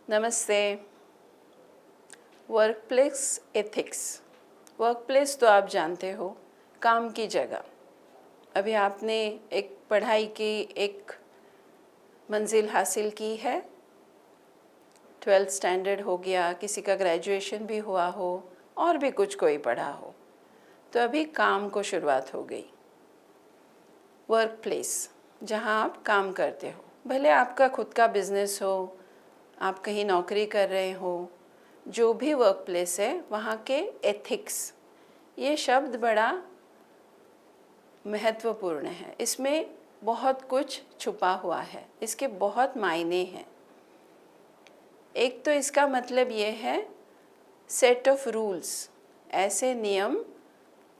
नमस्ते। Workplace ethics. Workplace तो आप जानते हो, काम की जगह। अभी आपने एक पढ़ाई की एक मंजिल हासिल की है, 12th स्टैंडर्ड हो गया, किसी का ग्रेजुएशन भी हुआ हो और भी कुछ कोई पढ़ा हो, तो अभी काम को शुरुआत हो गई। वर्कप्लेस, जहाँ आप काम करते हो, भले आपका खुद का बिजनेस हो, आप कहीं नौकरी कर रहे हो, जो भी वर्क प्लेस है वहाँ के एथिक्स, ये शब्द बड़ा महत्वपूर्ण है। इसमें बहुत कुछ छुपा हुआ है, इसके बहुत मायने हैं। एक तो इसका मतलब ये है सेट ऑफ रूल्स, ऐसे नियम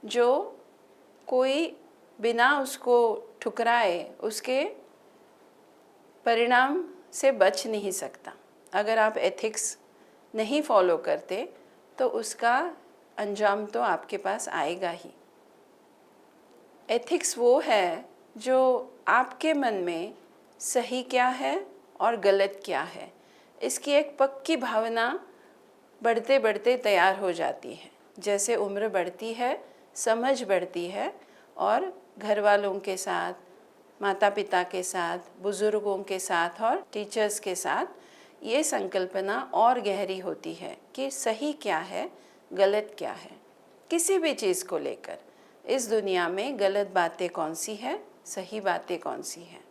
जो कोई बिना उसको ठुकराए उसके परिणाम से बच नहीं सकता। अगर आप एथिक्स नहीं फॉलो करते तो उसका अंजाम तो आपके पास आएगा ही। एथिक्स वो है जो आपके मन में सही क्या है और गलत क्या है, इसकी एक पक्की भावना बढ़ते बढ़ते तैयार हो जाती है। जैसे उम्र बढ़ती है, समझ बढ़ती है और घर वालों के साथ, माता पिता के साथ, बुज़ुर्गों के साथ और टीचर्स के साथ ये संकल्पना और गहरी होती है कि सही क्या है, गलत क्या है। किसी भी चीज़ को लेकर इस दुनिया में गलत बातें कौन सी है, सही बातें कौन सी हैं।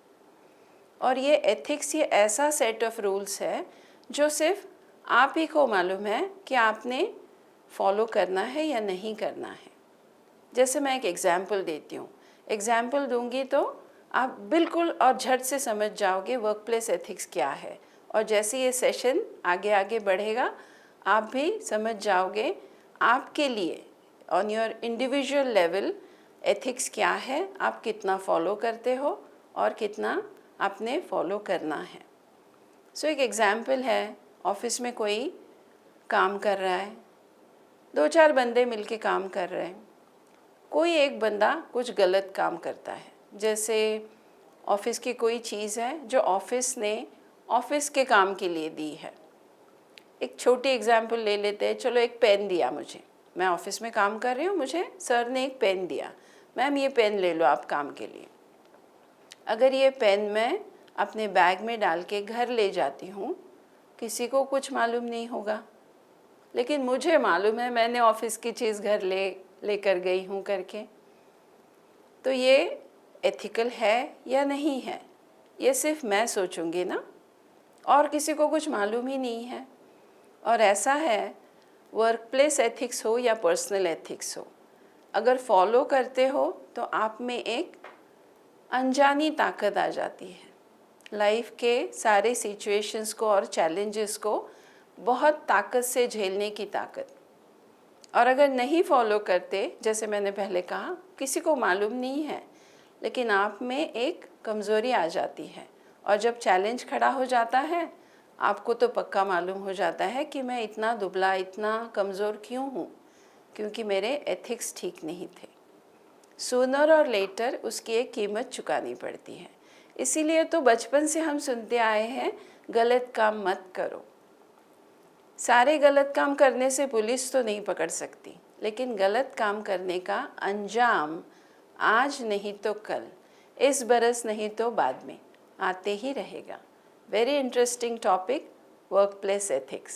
और ये एथिक्स, ये ऐसा सेट ऑफ रूल्स है जो सिर्फ आप ही को मालूम है कि आपने फॉलो करना है या नहीं करना है। जैसे मैं एक एग्जाम्पल देती हूँ, एग्जाम्पल दूंगी तो आप बिल्कुल और झट से समझ जाओगे वर्कप्लेस एथिक्स क्या है। और जैसे ये सेशन आगे आगे बढ़ेगा, आप भी समझ जाओगे आपके लिए on your individual level ethics क्या है, आप कितना फॉलो करते हो और कितना आपने फॉलो करना है। सो एक एग्जाम्पल है, ऑफिस में कोई काम कर रहा है, 2-4 बंदे मिलके काम कर रहे हैं। कोई एक बंदा कुछ गलत काम करता है। जैसे ऑफिस की कोई चीज़ है जो ऑफिस ने ऑफिस के काम के लिए दी है। एक छोटी एग्जांपल ले लेते हैं। चलो, एक पेन दिया मुझे, मैं ऑफिस में काम कर रही हूँ, मुझे सर ने एक पेन दिया, मैम ये पेन ले लो आप काम के लिए। अगर ये पेन मैं अपने बैग में डाल के घर ले जाती हूँ, किसी को कुछ मालूम नहीं होगा, लेकिन मुझे मालूम है मैंने ऑफिस की चीज़ घर लेकर गई हूँ करके। तो ये एथिकल है या नहीं है, ये सिर्फ मैं सोचूंगी ना, और किसी को कुछ मालूम ही नहीं है। और ऐसा है, वर्कप्लेस एथिक्स हो या पर्सनल एथिक्स हो, अगर फॉलो करते हो तो आप में एक अनजानी ताकत आ जाती है। लाइफ के सारे सिचुएशंस को और चैलेंजेस को बहुत ताकत से झेलने की ताकत। और अगर नहीं फॉलो करते, जैसे मैंने पहले कहा, किसी को मालूम नहीं है, लेकिन आप में एक कमज़ोरी आ जाती है। और जब चैलेंज खड़ा हो जाता है, आपको तो पक्का मालूम हो जाता है कि मैं इतना दुबला, इतना कमज़ोर क्यों हूँ, क्योंकि मेरे एथिक्स ठीक नहीं थे। सूनर और लेटर उसकी एक कीमत चुकानी पड़ती है। इसीलिए तो बचपन से हम सुनते आए हैं, गलत काम मत करो। सारे गलत काम करने से पुलिस तो नहीं पकड़ सकती, लेकिन गलत काम करने का अंजाम आज नहीं तो कल, इस बरस नहीं तो बाद में आते ही रहेगा। Very interesting topic, workplace ethics.